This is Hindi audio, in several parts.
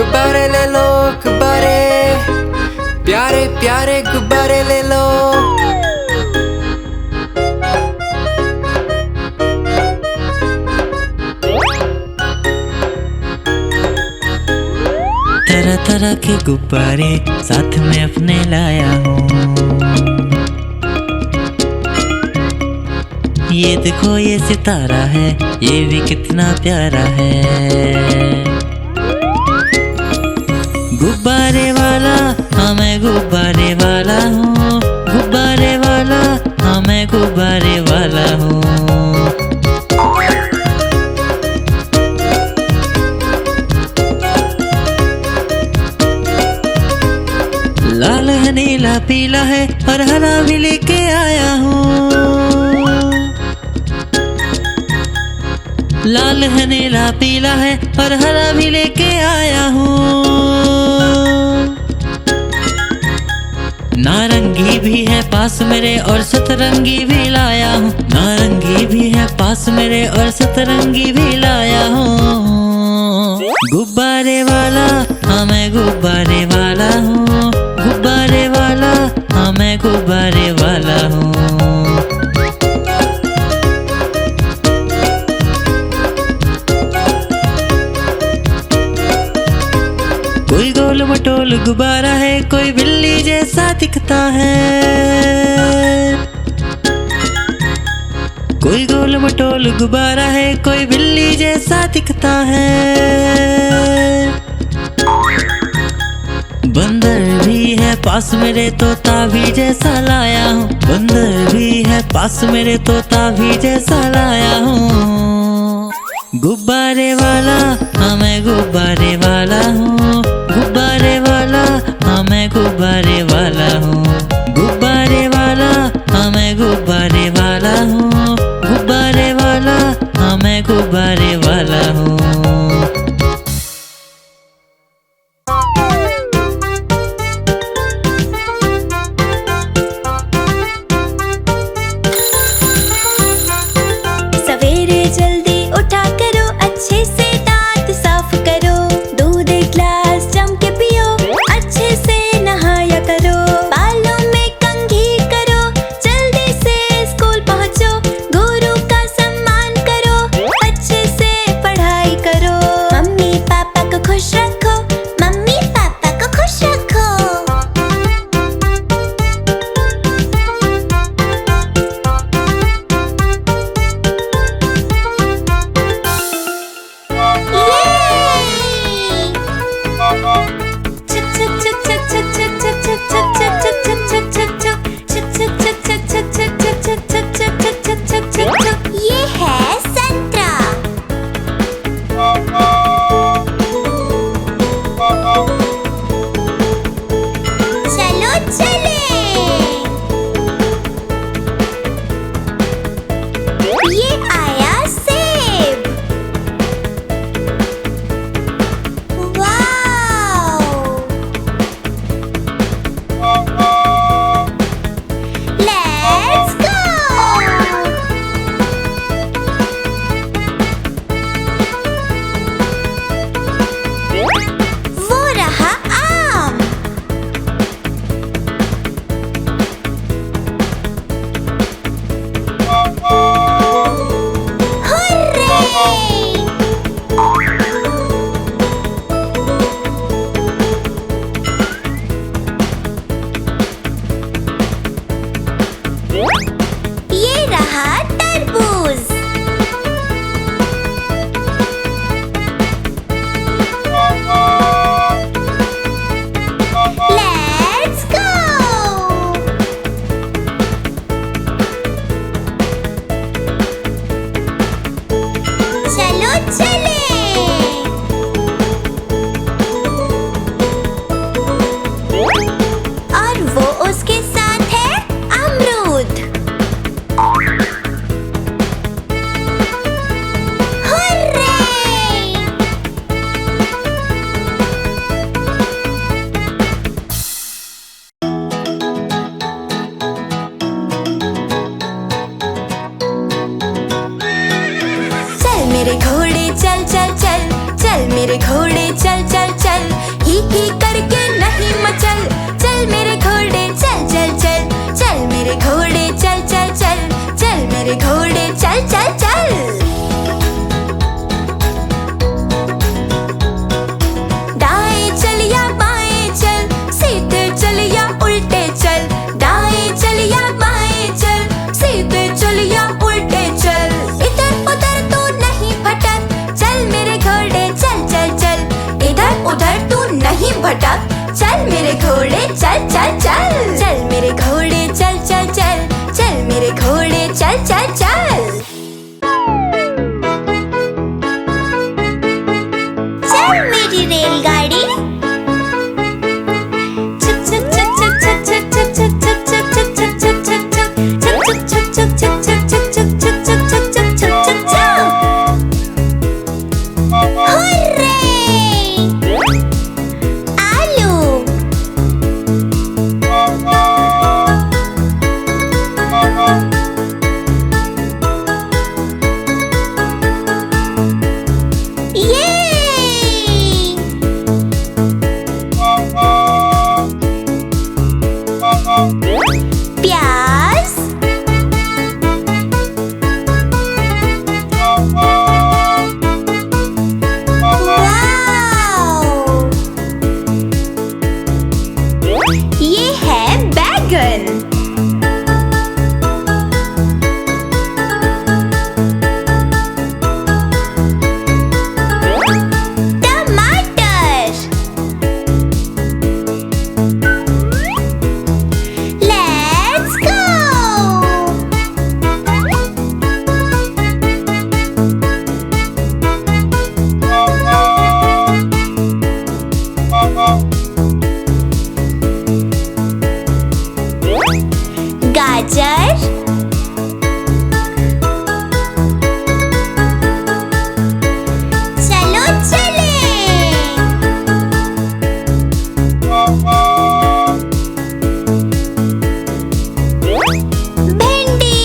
गुब्बारे ले लो गुब्बारे, प्यारे प्यारे गुब्बारे ले लो। तरह तरह के गुब्बारे साथ में अपने लाया हूँ। ये देखो ये सितारा है, ये भी कितना प्यारा है। गुब्बारे वाला हाँ मैं गुब्बारे वाला हूँ, गुब्बारे वाला हाँ मैं गुब्बारे वाला हूँ। लाल है नीला पीला है और हरा भी लेके आया हूँ। लाल है नीला पीला है और हरा भी लेके आया हूँ। नारंगी भी है पास मेरे और सतरंगी भी लाया हूँ। नारंगी भी है पास मेरे और सतरंगी भी लाया हूँ। गुब्बारे वाला हाँ मैं गुब्बारे वाला हूँ, गुब्बारे वाला हाँ मैं गुब्बारे वाला हूँ। कोई गोल मटोल गुब्बारा है, कोई बिल्ली जैसा दिखता है। कोई गोल मटोल गुब्बारा है, कोई बिल्ली जैसा दिखता है। बंदर भी है पास मेरे, तोता भी जैसा लाया हूँ। बंदर भी है पास मेरे, तोता भी जैसा लाया हूँ। गुब्बारे वाला हाँ मैं गुब्बारे वाला हूँ, गुब्बारे वाला हाँ मैं गुब्बारे वाला हूँ। गुब्बारे वाला हाँ मैं गुब्बारे वाला हूँ, गुब्बारे वाला हाँ मैं गुब्बारे वाला हूँ। सवेरे जल्दी उठा करो, अच्छे से दांत साफ करो। मेरे घोड़े चल चल चल। दाएं चल या बाएं चल, सीधे चल या उल्टे चल। दाएं चल या बाएं चल, सीधे चल या उल्टे चल। इधर उधर तू नहीं भटक, चल मेरे घोड़े चल चल चल। इधर उधर तू नहीं भटक, चल मेरे घोड़े चल चल चल। चल मेरे घोड़े चल चल चल, चल मेरे घोड़े चल चल चल। चल मेरी रेलगाड़ी प्याज, ये है बैगन। टमाटर, लेट्स गो। गाजर, चलो चले। भिंडी,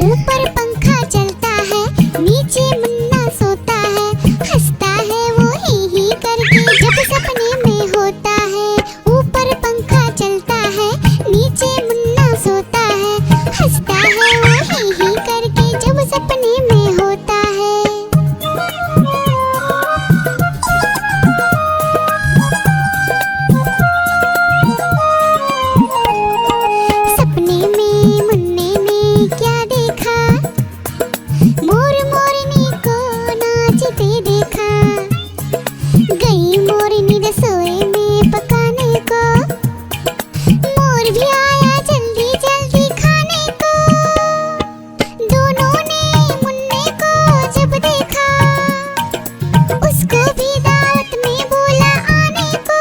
ऊपर पंखा चलता है, नीचे मुन्ना सोता है। हंसता है वो ही करके जब सपने में होता है। ऊपर पंखा चलता है, नीचे मुन्ना सोता है। हंसता है वो ही करके जब सपने में होता है। सपने में मुन्ने ने क्या देखा, मोर मोरनी को नाचते देखा। गई मोरनी रसोई में पकाने को, मोर भी आया जल्दी जल्दी खाने को। दोनों ने मुन्ने को जब देखा, उसको भी दावत में बोला आने को।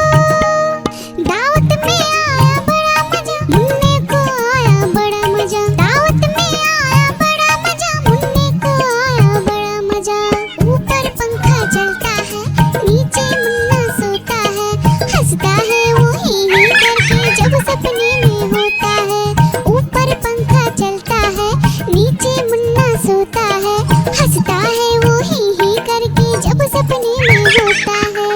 दावत में आया बड़ा मजा, मुन्ने को आया बड़ा मजा। दावत में आया बड़ा मजा, मुन्ने को आया बड़ा मजा। ऊपर पंखा चलता है, नीचे मुन्ना सोता है। हंसता है वो ही करके जब सपने में होता है। ऊपर पंखा चलता है, नीचे मुन्ना सोता है। हंसता है वो ही करके जब सपने में होता है।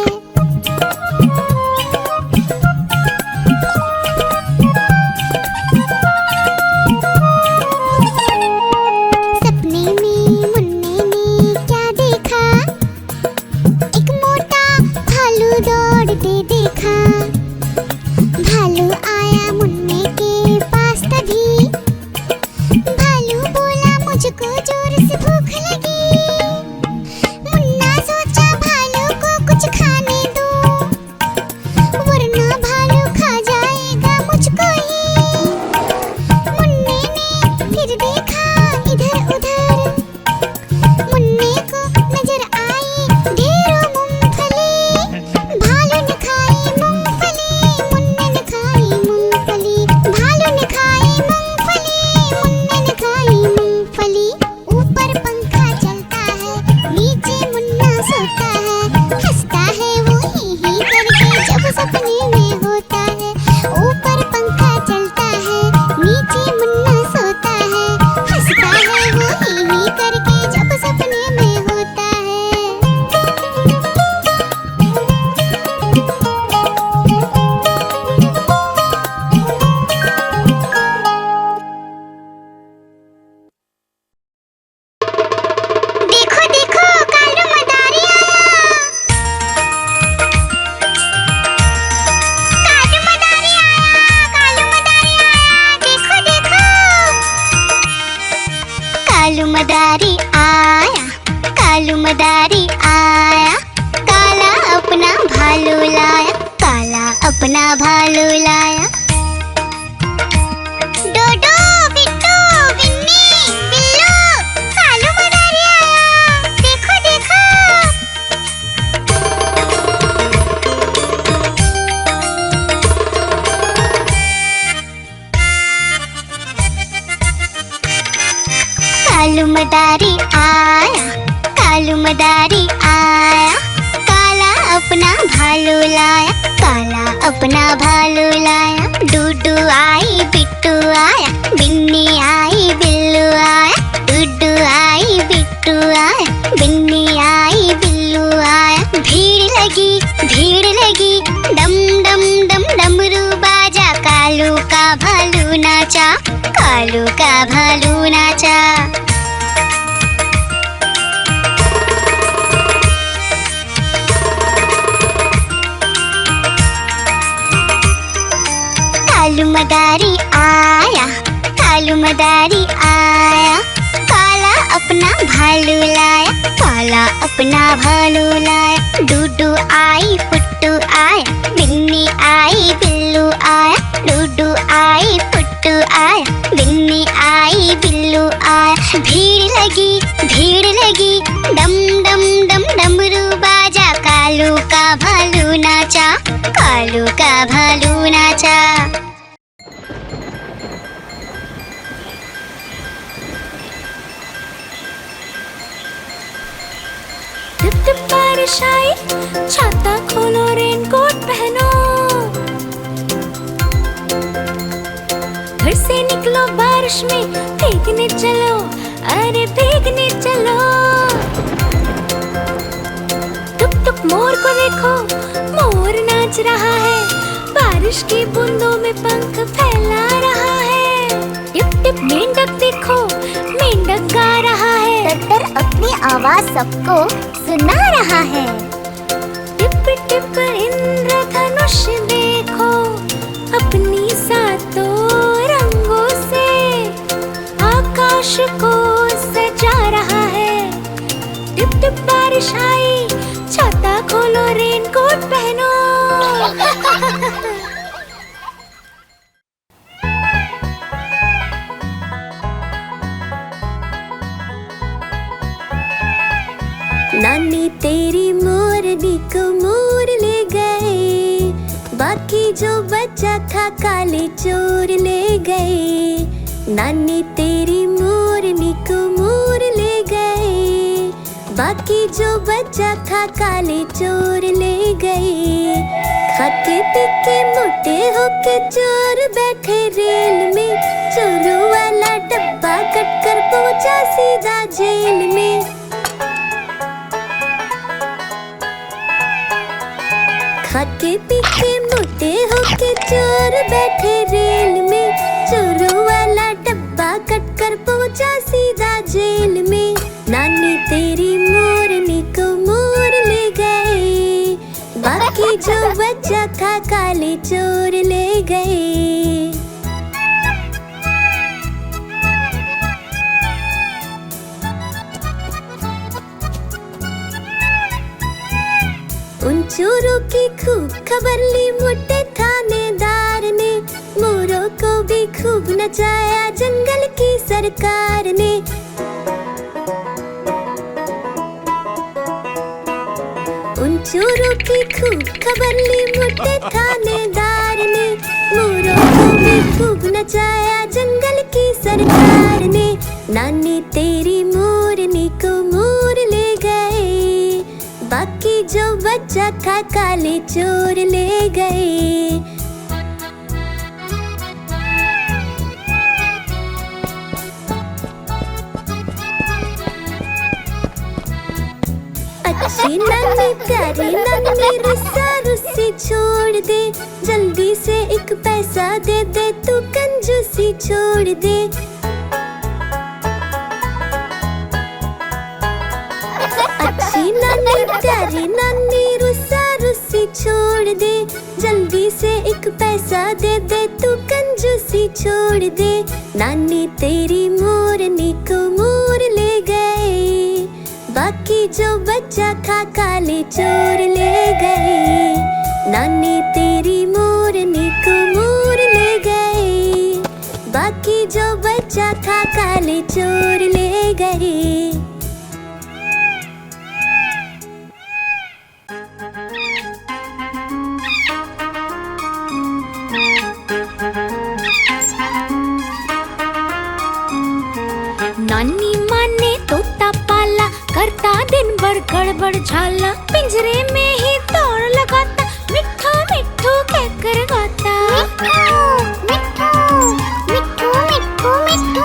सपने में मुन्ने ने क्या देखा, एक मोटा भालू दौड़ते देखा। भालू आया मुन्ने के पास तभी, भालू बोला मुझको जोर से भूख लगी। मुन्ना सोचा भालू को कुछ खाने दो, वरना भालू खा जाएगा मुझको ही। मुन्ने ने फिर देखा इधर उधर, मुन्ने को नजर आई ढेरों मूंगफली। भालू ने खाई मूंगफली, मुन्ने ने खाई मूंगफली। भालू ने खाई मूंगफली, मुन्ने ने खाई मूंगफली। ऊपर पंखा चलता है, नीचे मुन्ना सोता है। हंसता है वो ही करके जब सपने में होता है। ऊपर पंखा चलता है, नीचे मुन्ना सोता है। हंसता भालू लाया, काला अपना भालू लाया। डोडो, बिट्टू, बिन्नी, बिल्लू, कालू मदारी आया, देखो देखो। कालू मदारी आया, कालू मदारी आया, काला अपना भालू लाया, काला अपना भालू लाया। डूडू आई, बिट्टू आया, बिन्नी आई, बिल्लू आया, डूडू आई, बिट्टू आया, बिन्नी आई, बिल्लू आया। भीड़ लगी, डम डम डम डमरू बाजा, कालू का भालू नाचा, कालू का भालू नाचा। कालू मदारी आया, कालू मदारी आया, काला अपना भालू लाया, काला अपना भालू लाया। डूडू आई, पुट्टू आया, बिन्नी आई, बिल्लू आया, डूडू आई, पुट्टू आया, बिन्नी आई, बिल्लू आया। भीड़ लगी, डम डम डम डमरू बाजा, कालू का भालू नाचा, कालू का भालू नाचा। टिप टिप बारिश आई, छाता खोलो, रेनकोट पहनो, घर से निकलो बारिश में, भीगने चलो, अरे भीगने चलो। टुक टुक मोर को देखो, मोर नाच रहा है, बारिश की बूंदों में पंख फैला रहा है। टिप टिप मेंढक देखो, मेंढक गा रहा है, टट्टर अपनी आवाज सबको सुना रहा है। टिप टिप इंद्रधनुष देखो, अपनी सातों रंगों से आकाश को सजा रहा है। टिप टिप बारिश आई, छाता खोलो, रेनकोट पहनो। नानी तेरी मोरनी को मोर ले गए, बाकी जो बचा था काले चोर ले गए। नानी तेरी मोरनी को मोर ले गए, बाकी जो बचा था काले चोर ले गए। खाते पीके मोटे होके चोर बैठे रेल में, चोरों वाला डब्बा कट कर पहुंचा सीधा जेल में। खाते पीके मोटे होके चोर बैठे रेल में, चोरों वाला डब्बा कट कर पहुंचा सीधा जेल में। नानी तेरी मोरनी को मोर ले गए, बाकी जो बचा था काले चोर ले गए। उन चोरों की खूब खबर ली मोटे थानेदार ने, मोरों को भी खूब नचाया जंगल की सरकार ने। उन चोरों की खूब खबर ली मोटे थानेदार ने, मोरों को भी खूब नचाया जंगल की सरकार ने। नानी तेरी मोरनी को मोर ले गए, बाकी जो बचा था काले चोर ले गए। अच्छी नानी प्यारी नानी रुस्सा रुस्सी छोड़ दे, जल्दी से एक पैसा दे दे, तू कंजूसी छोड़ दे। अच्छी नानी प्यारी नानी रुस्सा रुस्सी छोड़ दे, जल्दी से एक पैसा दे दे, तू कंजूसी छोड़ दे। नानी तेरी मोरनी को मोर ले गए, बाकी जो बचा था काले चोर ले गए। भर गड़बड़ झाला, पिंजरे में ही दौड़ लगाता, मिट्ठू मिट्ठू कहकर गाता। मिट्ठू मिट्ठू मिट्ठू मिट्ठू।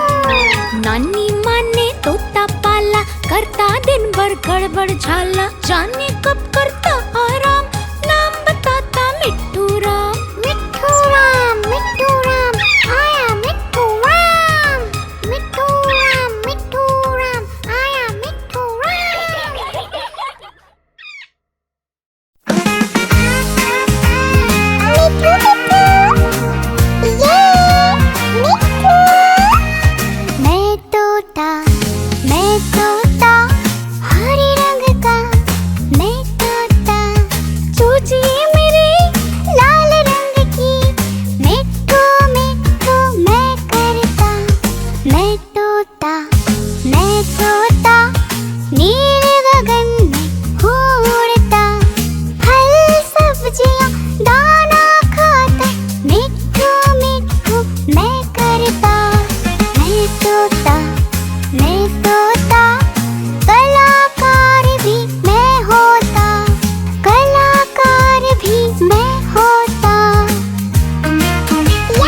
नानी माँ ने तोता पाला, करता दिन भर गड़बड़ झाला, जाने कब करता आराम, नाम बताता मिट्ठू राम। मिट्ठू राम आया मिट्ठू राम, मिट्ठू राम आया मिट्ठू राम। मिट्ठू मिट्ठू ये मिट्ठू। मैं तोता हरे रंग का, मैं तोता चूचिए मेरे लाल रंग की, मिट्ठू मिट्ठू मैं करता। मैं तोता नीले गगन में उड़ता, फल सब्जियां दाना खाता, मिट्ठू मिट्ठू मैं करता। मैं तोता कलाकार भी मैं होता, कलाकार भी मैं होता। याहू मिट्ठू।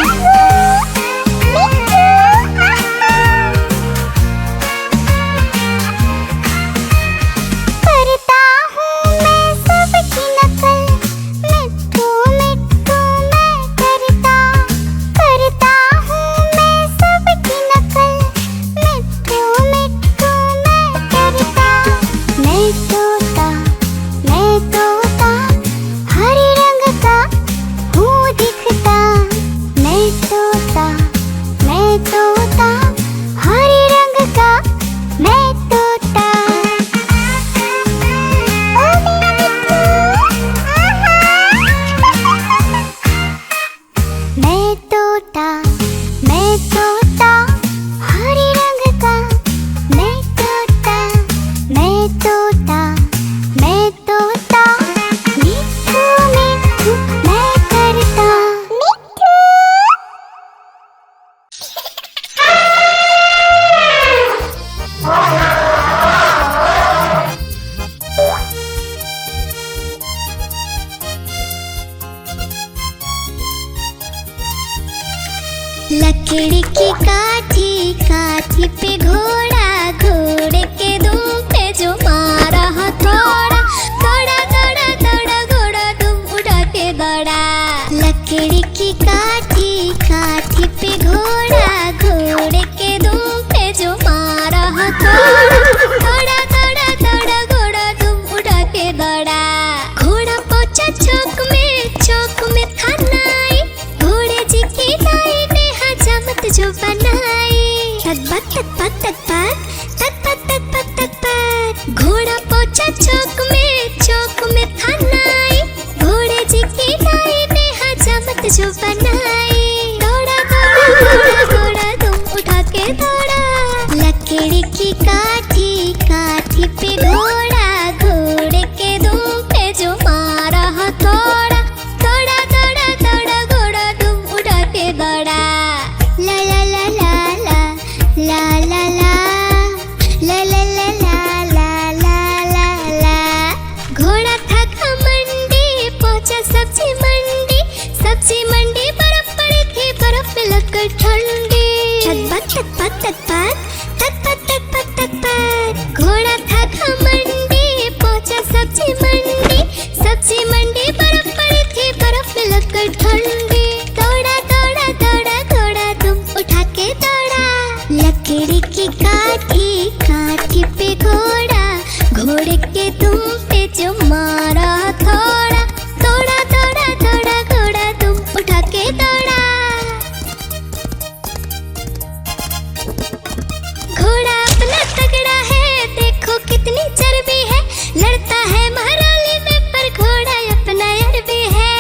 करता हूँ मैं सबकी नकल, मिट्ठू मिट्ठू मैं करता हूँ मैं सबकी नकल, मिट्ठू मिट्ठू मैं करता। मैं तोता हरे रंग का हूँ दिखता, मैं तोता हरे रंग का मैं तोता। ओ मेरा मिट्ठू आहा। मैं तोता हरे रंग का, मैं तोता मिट्ठू मिट्ठू मैं करता। मिट्ठू। लकड़ी की काठी पे घोड़ा, घोड़े के दुम पे जो मारा हथौड़ा, दौड़ा घोड़ा दुम उठा के दौड़ा। लकड़ी की काठी पे घोड़ा, घोड़े के दुम पे जो मारा हथौड़ा, दौड़ा घोड़ा दुम उठा के दौड़ा। घोड़ा पहुंचा चौक में था नाई, घोड़े जी की नाई ने हजामत जो बनाई। तक पक घोड़ा पहुंचा चौक में था नाई, घोड़े जी की नाई ने हजामत जो बनाई। दौड़ा घोड़ा दुम उठा के दौड़ा। लकड़ी की काठी पे घोड़ा, घोड़े के दुम पे जो मारा हथौड़ा, दौड़ा घोड़ा दुम उठा के दौड़ा। ला ला ला ला ला ला ला ला ला ला ला ला ला ला ला। घोड़ा था घमंडी, पहुंचा सब्जी मंडी, बर्फ पड़ी थी, बर्फ में लगकर ठंडी। तक घोड़ा था घमंडी, पहुंचा सब्जी मंडी, बर्फ पड़ी थी, बर्फ में लगकर ठंडी। दौड़ा घोड़ा तुम उठा के दौड़ा। लकड़ी की काठी पे घोड़ा, घोड़े के तुम पे जो मारा थोड़ा, दौड़ा घोड़ा तुम उठा के दौड़ा। घोड़ा अपना तगड़ा है, देखो कितनी चर्बी है, लड़ता है महाराली में पर घोड़ा अपना अरबी है।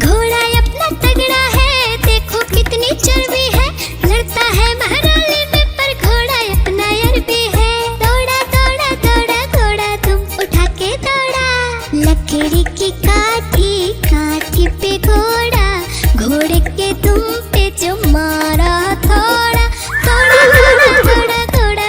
घोड़ा अपना तगड़ा है, देखो कितनी चर्बी है, लड़ता है महाराली में पर घोड़ा अपना अरबी है। दौड़ा घोड़ा तुम उठा के दौड़ा। लकड़ी की काठी पे घोड़ा, घोड़े के तुम पे जो मारा थोड़ा, दौड़ा घोड़ा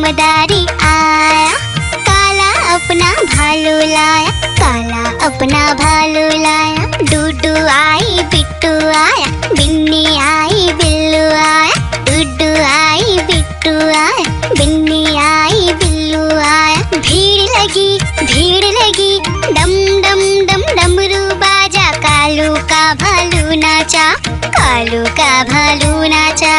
मदारी आया, काला अपना भालू लाया, काला अपना भालू लाया। डूडू आई बिट्टू आया, बिन्नी आई बिल्लू आया, डूडू आई बिट्टू आया, बिन्नी आई बिल्लू आया। भीड़ लगी डम डम डम डमरू बाजा, कालू का भालू नाचा, कालू का भालू नाचा।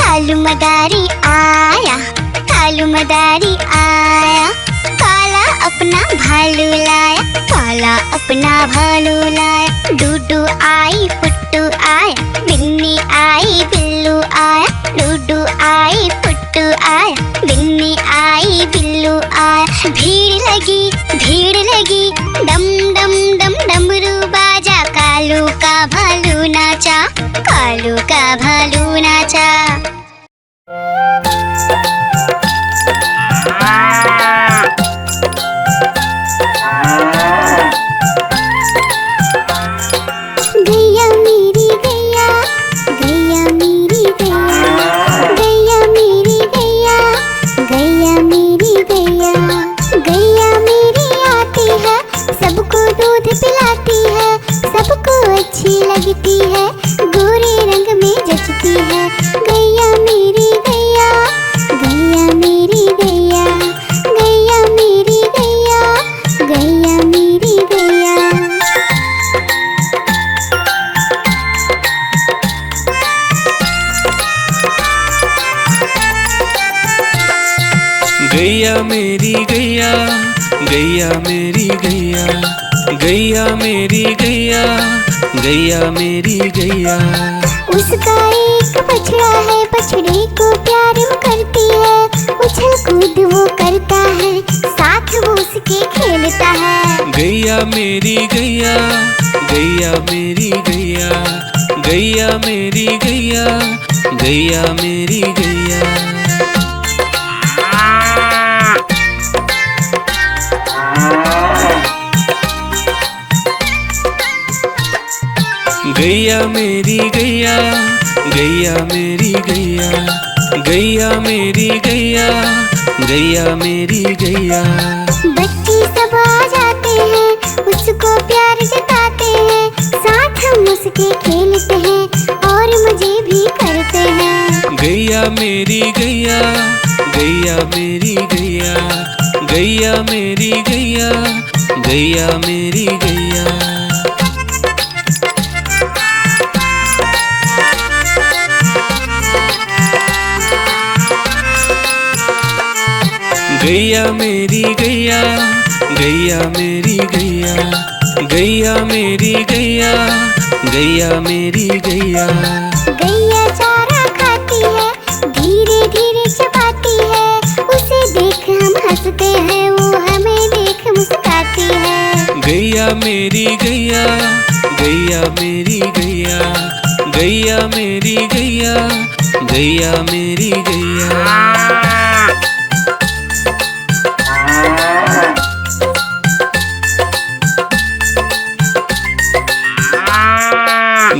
कालू मदारी आया, कालू मदारी आया, काला अपना भालू लाया, काला अपना भालू लाया। डूडू आई पुट्टू आया, बिन्नी आई बिल्लू आया, डूडू आई पुट्टू आया, बिन्नी आई बिल्लू आया। भीड़ लगी डम डम डम डमरू बाजा, कालू का भालू नाचा, कालू का भालू नाचा। गैया मेरी गैया, गैया मेरी गैया, गैया मेरी गैया, गैया मेरी गैया। गैया मेरी आती है, सबको दूध पिलाती है, सबको अच्छी लगती है, गोरे रंग में जचती है। गैया मेरी गैया, गैया मेरी गैया, गैया मेरी गैया, गैया मेरी गैया। गैया मेरी गैया, गैया मेरी गैया, गैया मेरी गैया, गैया मेरी गैया। उसका एक बछड़ा है, बछड़े को प्यार वो करती है, उछल कूद वो करता है, साथ वो उसके खेलता है। गैया मेरी गैया, गैया मेरी गैया, गैया मेरी गैया, गैया मेरी गैया। गैया मेरी गैया, गैया मेरी गैया, गैया मेरी गैया, गैया मेरी गैया। बच्चे सब आ जाते हैं, उसको प्यार जताते हैं, साथ हम उसके खेलते हैं और मजे भी करते हैं। गैया मेरी गैया, गैया मेरी गैया, गैया मेरी गैया, गैया मेरी गैया। गैया मेरी गैया, गैया मेरी गैया, गैया मेरी गैया, गैया मेरी गैया। गैया चारा खाती है, धीरे धीरे चबाती है, उसे देख हम हंसते हैं, वो हमें देख मुस्कुराती है। गैया मेरी गैया, गैया मेरी गैया, गैया मेरी गैया, गैया मेरी गैया।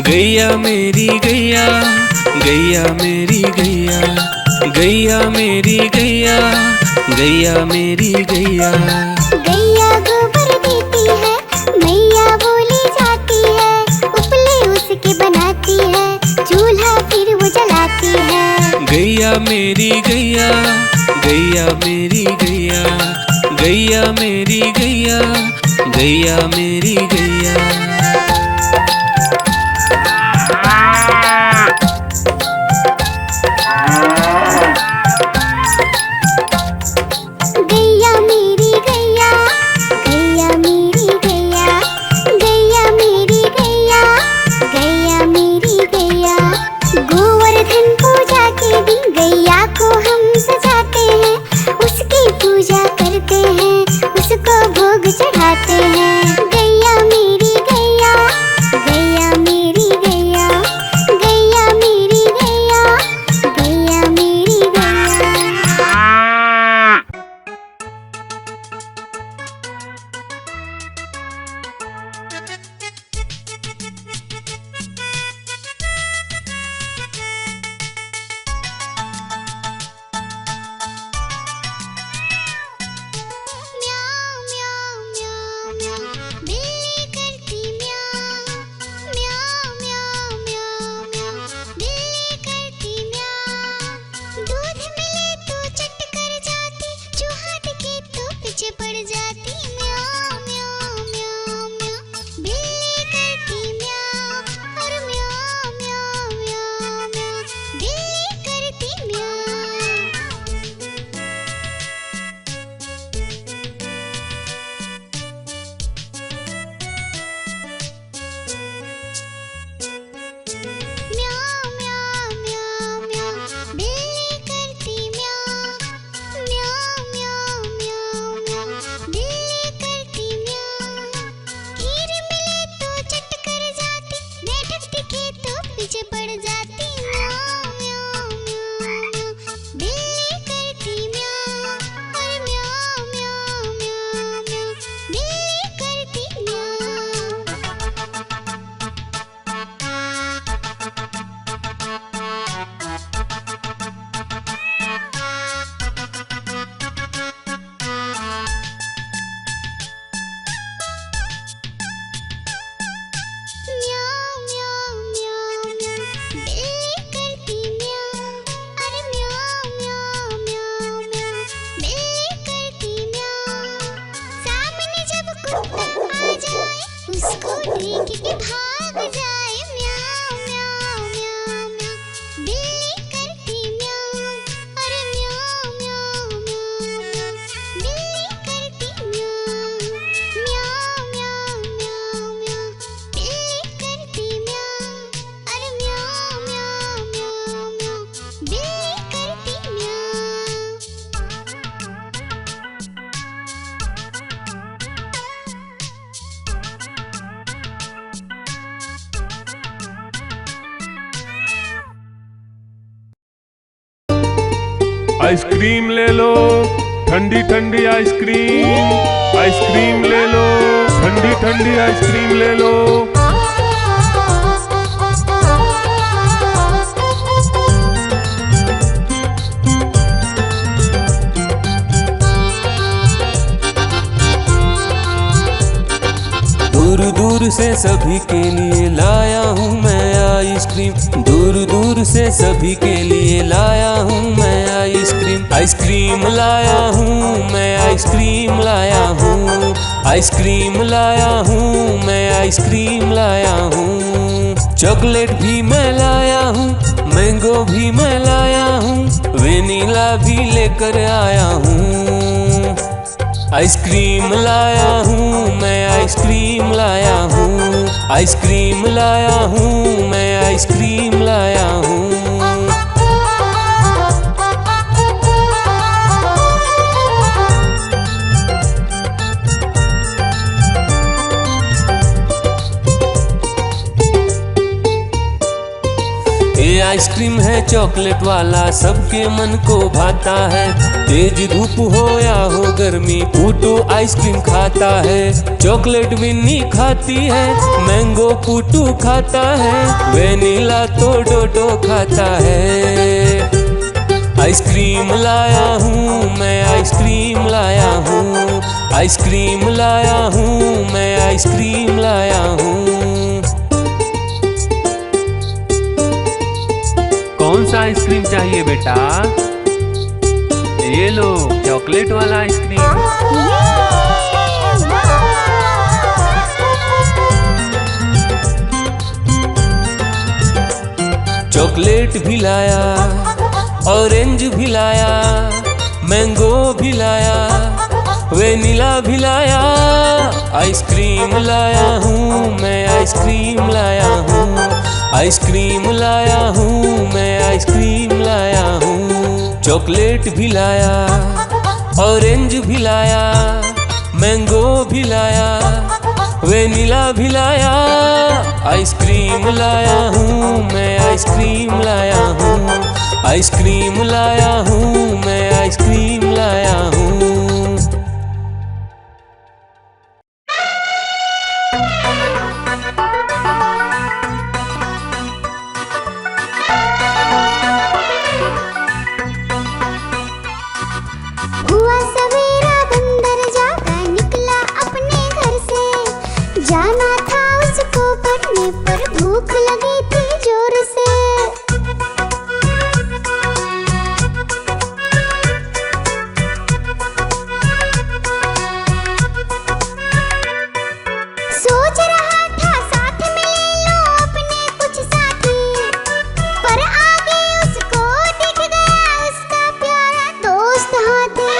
गैया मेरी गैया, गैया मेरी गैया, गैया मेरी गैया, गैया मेरी गैया। गैया गोबर देती है, मैया बोली जाती है, उपले उसके बनाती है, चूल्हा फिर वो जलाती है। गैया मेरी गैया, गैया मेरी गैया, गैया मेरी गैया, गैया मेरी गैया। गैया मेरी गैया, गैया मेरी गैया, गैया मेरी गैया, गैया मेरी गैया। गोवर्धन पूजा के दिन गैया को हम सजाते हैं, उसकी पूजा करते हैं, उसको भोग चढ़ाते हैं। गैया मेरी गैया, देख के भाग जाए म्याऊं म्याऊं म्याऊं म्याऊं, बिल्ली करती म्याऊं, अरे म्याऊं म्याऊं म्याऊं म्याऊं, बिल्ली करती म्याऊं म्याऊं म्याऊं म्याऊं म्याऊं, बिल्ली करती म्याऊं, अरे म्याऊं म्याऊं म्याऊं म्याऊं, बिल्ली करती म्याऊं। आइसक्रीम ले लो, ठंडी ठंडी आइसक्रीम। आइसक्रीम ले लो, ठंडी ठंडी आइसक्रीम ले लो। दूर दूर से सभी के लिए लाया हूँ मैं आइसक्रीम, दूर दूर से सभी के लिए लाया हूँ मैं आइसक्रीम। आइसक्रीम लाया हूँ मैं, आइसक्रीम लाया हूँ, आइसक्रीम लाया हूँ मैं, आइसक्रीम लाया हूँ। चॉकलेट भी मैं लाया हूँ, मैंगो भी मैं लाया हूँ, वेनिला भी लेकर आया हूँ। आइसक्रीम लाया हूँ मैं, आइसक्रीम लाया हूँ, आइसक्रीम लाया हूँ मैं, आइसक्रीम लाया हूँ। ये आइसक्रीम है चॉकलेट वाला, सबके मन को भाता है। तेज धूप हो या हो गर्मी, पूटू आइसक्रीम खाता है। चॉकलेट विन्नी खाती है, मैंगो पूटू खाता है, वेनिला तो डोडो खाता है। आइसक्रीम लाया हूँ मैं, आइसक्रीम लाया हूँ, आइसक्रीम लाया हूँ मैं, आइसक्रीम लाया हूँ। कौन सा आइसक्रीम चाहिए बेटा? ये लो चॉकलेट वाला आइसक्रीम। चॉकलेट भी लाया, ऑरेंज भी लाया, मैंगो भी लाया, वेनिला भी लाया। आइसक्रीम लाया हूँ मैं, आइसक्रीम लाया हूँ, आइसक्रीम लाया हूँ मैं, आइसक्रीम लाया हूँ। चॉकलेट भी लाया, ऑरेंज भी लाया, मैंगो भी लाया, वेनिला भी लाया। आइसक्रीम लाया हूँ मैं, आइसक्रीम लाया हूँ, आइसक्रीम लाया हूँ मैं, आइसक्रीम लाया हूँ। हुआ सवेरा बंदर जागा निकला अपने घर से, जाना था उसको पढ़ने पर भूख लगी थी जोर से। सोच रहा था साथ में ले लो अपने कुछ साथी, पर आगे उसको दिख गया उसका प्यारा दोस्त हाथी।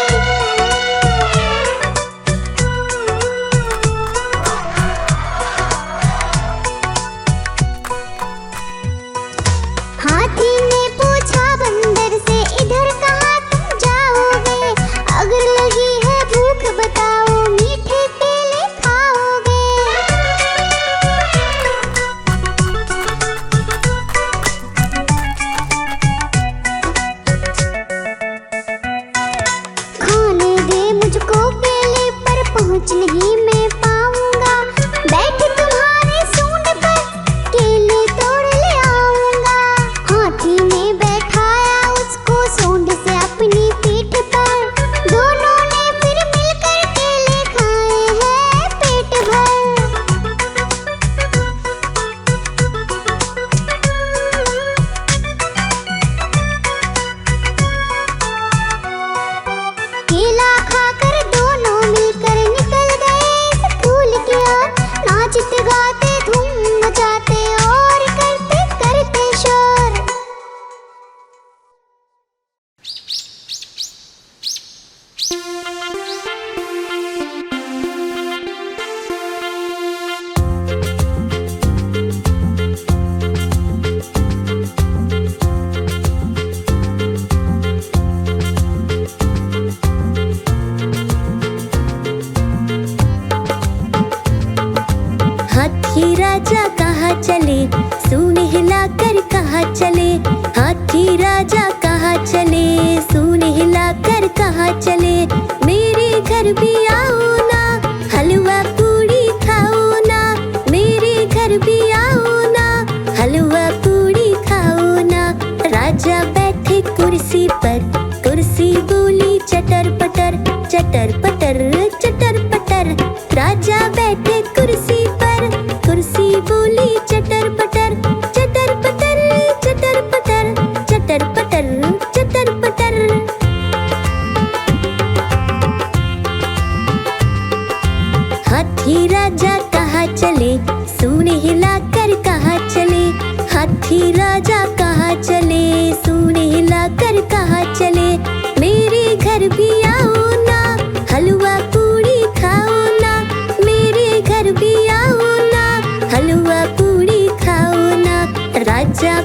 हाथी राजा कहाँ चले, सूंड हिलाकर कहाँ चले। हाथी राजा कहाँ चले, सूंड हिलाकर कहाँ चले। मेरे घर भी आओ ना, हलवा पूड़ी खाओ ना। मेरे घर भी आओ ना, हलवा पूड़ी खाओ ना। राजा बैठे कुर्सी पर, कुर्सी बोली चटर पटर, चटर पटर चटर पटर। राजा बैठे कुर्सी पर, कुर्सी बोली चटर पटर, चटर पटर चटर पटर, चटर पटर चटर पटर। हाथी राजा कहाँ चले, सूंड हिलाकर कहाँ चले। हाथी राजा कहाँ चले, सूंड हिलाकर कहाँ चले। मेरे घर भी आओ ना, हलवा पूड़ी खाओ ना। मेरे घर भी आओ ना, हलवा पूड़ी खाओ ना। राजा